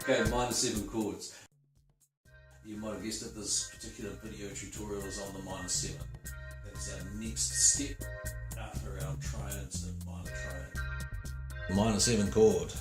Okay, minor 7 chords. You might have guessed that this particular video tutorial is on the minor 7. That's our next step after our triads and minor triad. The minor 7 chord.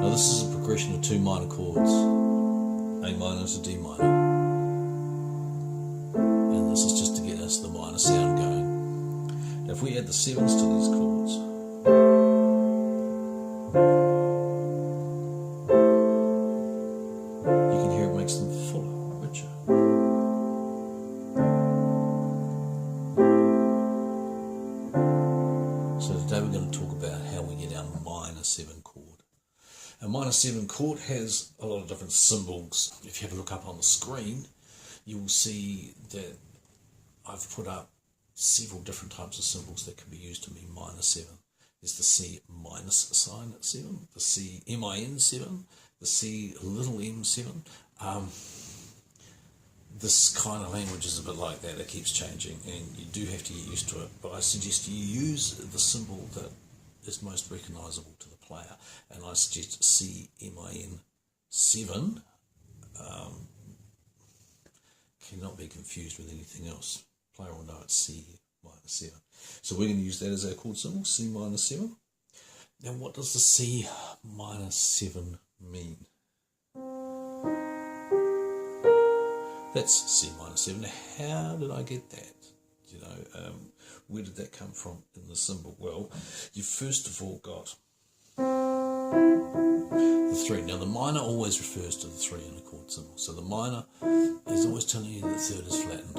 Now this is a progression of 2 minor chords, A minor to D minor. And this is just to get us the minor sound going. Now if we add the 7s to these chords, you can hear it makes them fuller, richer. So today we're going to talk about how we get our minor 7 chord. A minor 7 chord has a lot of different symbols. If you have a look up on the screen, you will see that I've put up several different types of symbols that can be used to mean minor 7. There's the C minus sign at 7, the C min 7, the C little m 7. This kind of language is a bit like that. It keeps changing and you do have to get used to it. But I suggest you use the symbol that is most recognisable to the player. And I suggest C min 7 cannot be confused with anything else. Player will know it's C minor 7. So we're going to use that as our chord symbol, C minor 7. Now what does the C minor 7 mean? That's C minor 7. How did I get that? You know, where did that come from in the symbol? Well, you first of all got the 3. Now the minor always refers to the 3 in a chord symbol. So the minor is always telling you that the 3rd is flattened.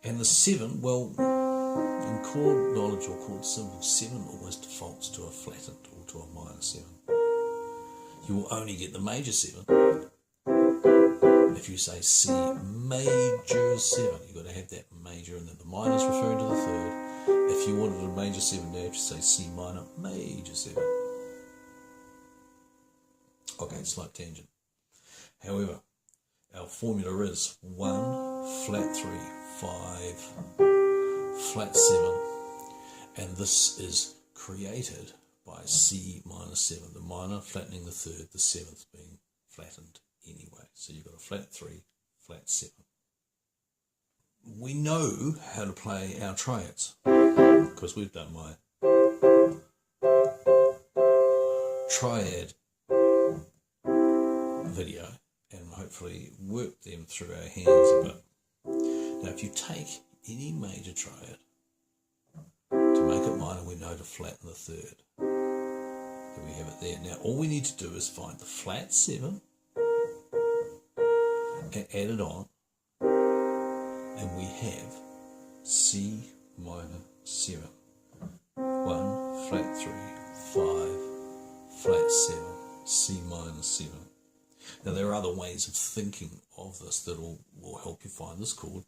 And the 7, well, in chord knowledge or chord symbols, 7 always defaults to a flattened or to a minor 7. You will only get the major 7 if you say C major 7. You've got to have that major and then the minor is referring to the 3rd. If you wanted a major 7 there, you have to say C minor major 7. Okay, slight tangent. However, our formula is 1, flat 3, 5, flat 7, and this is created by C minor 7, the minor flattening the 3rd, the 7th being flattened anyway. So you've got a flat 3, flat 7. We know how to play our triads because we've done my triad video and hopefully work them through our hands a bit. Now if you take any major triad, to make it minor we know to flatten the 3rd. Then we have it there. Now all we need to do is find the flat 7 and add it on, and we have C minor 7. 1, flat 3, 5, flat 7, C minor 7. Now there are other ways of thinking of this that will help you find this chord.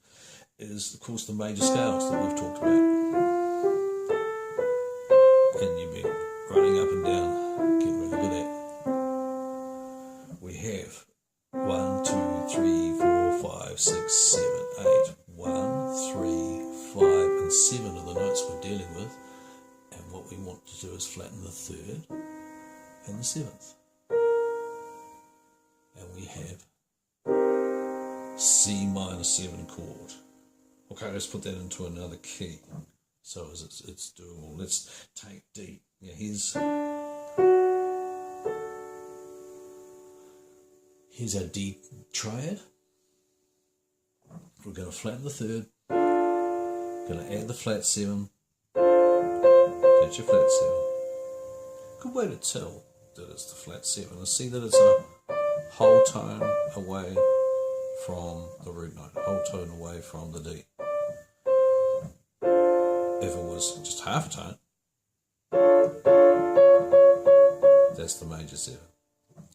Is of course the major scales that we've talked about. And you've been running up and down, getting really good at. We have 1, 2, 3, 4, 5, 6, 7, 8. 1, 3, 5 and 7 are the notes we're dealing with. And what we want to do is flatten the 3rd and the 7th. And we have C minor 7 chord. Okay, let's put that into another key. So as it's doable. Let's take D. Now here's our D triad. We're going to flatten the 3rd. Going to add the flat 7. That's your flat 7. Good way to tell that it's the flat 7 is see that it's a whole tone away from the root note, whole tone away from the D. If it was just half a tone, that's the major 7.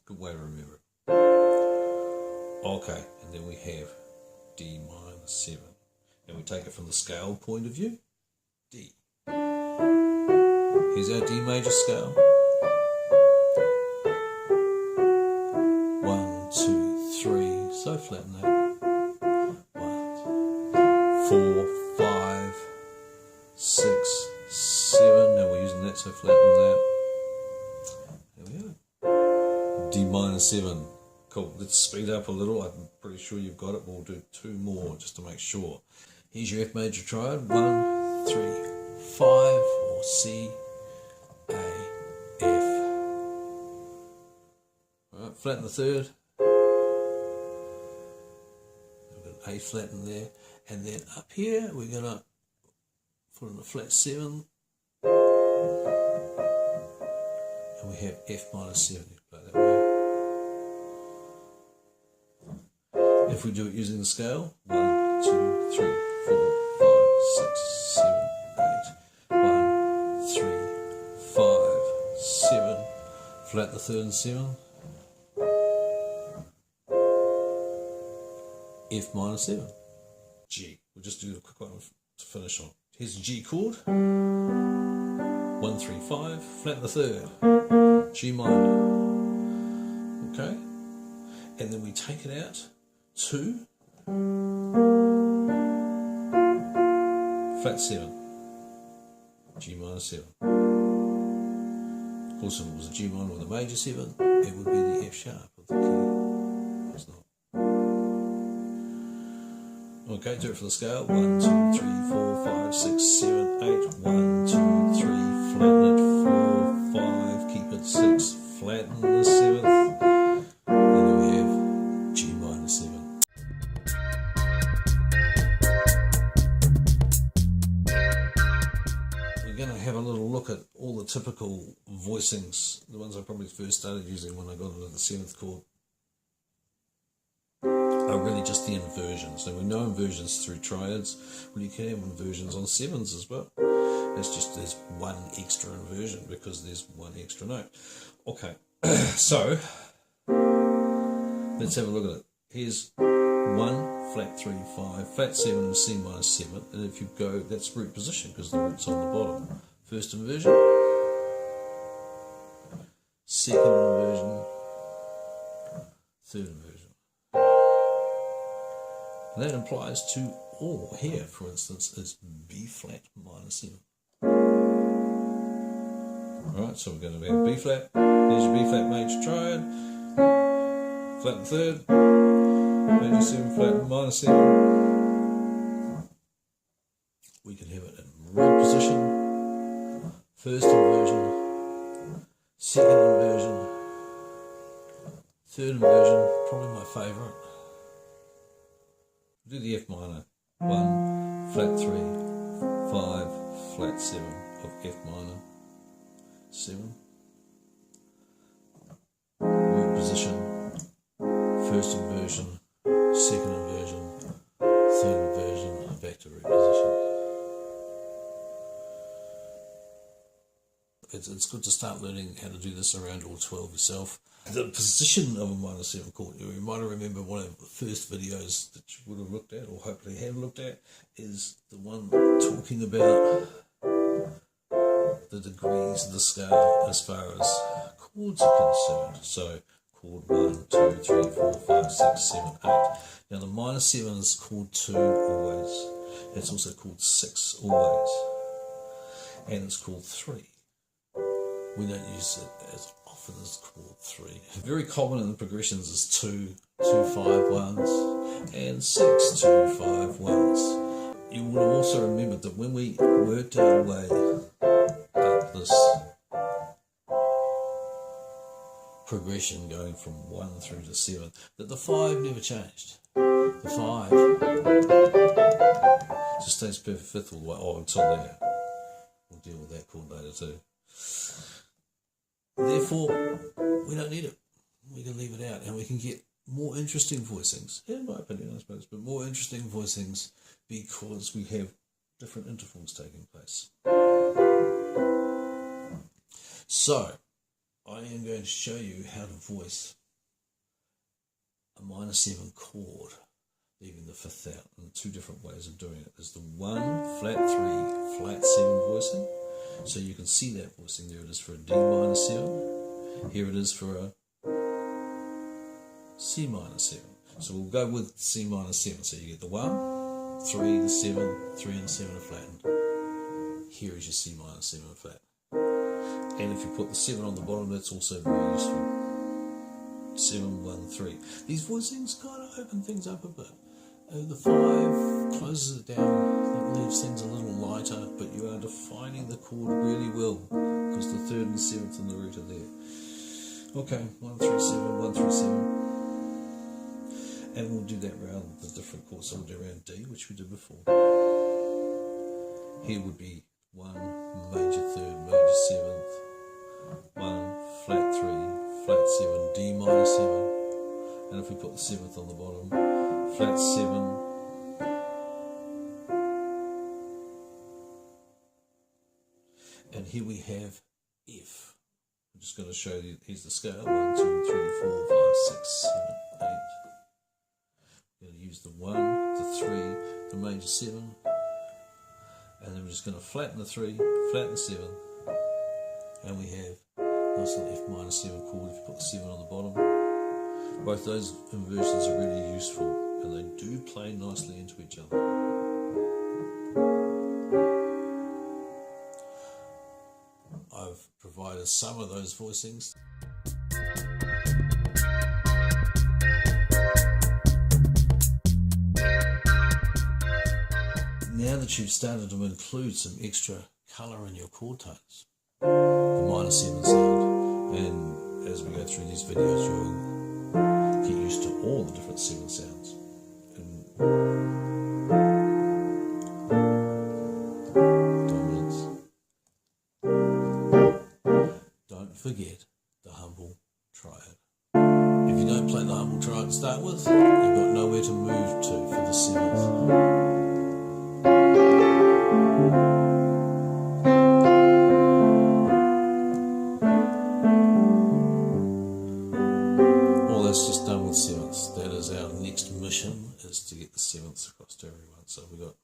Good way to remember it. Okay, and then we have D minor 7. And we take it from the scale point of view, D. Here's our D major scale. 1, 2, 3, so flatten that. 1, 4, 5, so flatten that. There we go. D minor 7. Cool. Let's speed up a little. I'm pretty sure you've got it. We'll do 2 more just to make sure. Here's your F major triad. 1, 3, 5, or C, A, F. Alright, flatten the third. We've got A flat in there. And then up here, we're going to put in a flat 7. And we have F minor 7. You play that way. If we do it using the scale, 1, 2, 3, 4, 5, 6, 7, 8. 1, 3, 5, 7. Flat the third and 7. F minor 7. G. We'll just do a quick one to finish on. Here's a G chord. 1, 3, 5. Flat the third. G minor. Okay. And then we take it out. 2. Flat 7. G minor 7. Of course, if it was a G minor with a major 7, it would be the F sharp of the key. It's not. Okay, do it for the scale. 1, 2, 3, 4, 5, 6, 7, 8. 1, 2, 3, flatten it. 4, 5, keep it 6, flatten the 7th. And then we have G minor 7. We're going to have a little look at all the typical voicings, the ones I probably first started using when I got into the 7th chord. Are really just the inversions. Now we know inversions through triads, well you can have inversions on 7s as well. It's just there's one extra inversion because there's one extra note. Okay, so let's have a look at it. Here's 1, flat 3, 5, flat 7 and C minor 7, and if you go, that's root position because the root's on the bottom. First inversion, second inversion, third inversion. And that implies to or here, for instance, is B flat minor 7. Alright, so we're going to have B flat. There's your B flat major triad. Flat the third. Major 7, flat minor 7. We can have it in root position. First inversion. Second inversion. Third inversion, probably my favourite. Do the F minor. 1, flat 3, 5, flat 7 of F minor 7. Root position, first inversion, second inversion, third inversion, back to root position. It's good to start learning how to do this around all 12 yourself. The position of a minor 7 chord, you might remember one of the first videos that you would have looked at, or hopefully have looked at, is the one talking about the degrees of the scale as far as chords are concerned. So chord 1, 2, 3, 4, 5, 6, 7, 8. Now the minor 7 is chord 2 always. It's also called 6 always. And it's called 3. We don't use it as often as chord 3. Very common in the progressions is 2, 2, 5, 1s, and 6, 2, 5, 1s. You will also remember that when we worked our way up this progression going from 1 through to 7, that the 5 never changed. The 5 just stays perfect fifth all the way, until there. We'll deal with that chord later too. Therefore, we don't need it. We can leave it out and we can get more interesting voicings, in my opinion I suppose, but more interesting voicings because we have different intervals taking place. So, I am going to show you how to voice a minor 7 chord, leaving the fifth out, and 2 different ways of doing it. There's the 1, flat 3, flat 7 voicing. So you can see that voicing. There it is for a D minor 7. Here it is for a C minor 7. So we'll go with C minor 7. So you get the 1, 3, the 7, 3 and 7 are flattened. Here is your C minor 7 flat. And if you put the 7 on the bottom, that's also very useful. 7, 1, 3. These voicings kind of open things up a bit. The 5 closes it down, it leaves things a little lighter, but you are defining the chord really well because the 3rd and 7th and the root are there. Okay, 1, 3, 7, 1, 3, 7. And we'll do that around the different chords. So we'll do around D, which we did before. Here would be 1, major 3rd, major 7th, 1, flat 3, flat 7, D minor 7. And if we put the 7th on the bottom, flat 7, and here we have F. I'm just going to show you, here's the scale, 1, 2, 3, 4, 5, 6, 7, 8. We're going to use the 1, the 3, the major 7, and then we're just going to flatten the 3, flatten the 7, and we have a nice little F minor 7 chord if you put the 7 on the bottom. Both those inversions are really useful, and they do play nicely into each other. I've provided some of those voicings. Now that you've started to include some extra colour in your chord tones, the minor 7 sound, and as we go through these videos you'll get used to all the different 7 sounds. And dominance. Don't forget the humble triad. If you don't play the humble triad to start with, you've got nowhere to move to for the 7th. Just done with 7ths. That is our next mission, is to get the 7ths across to everyone. So we've got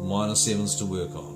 minor 7s to work on.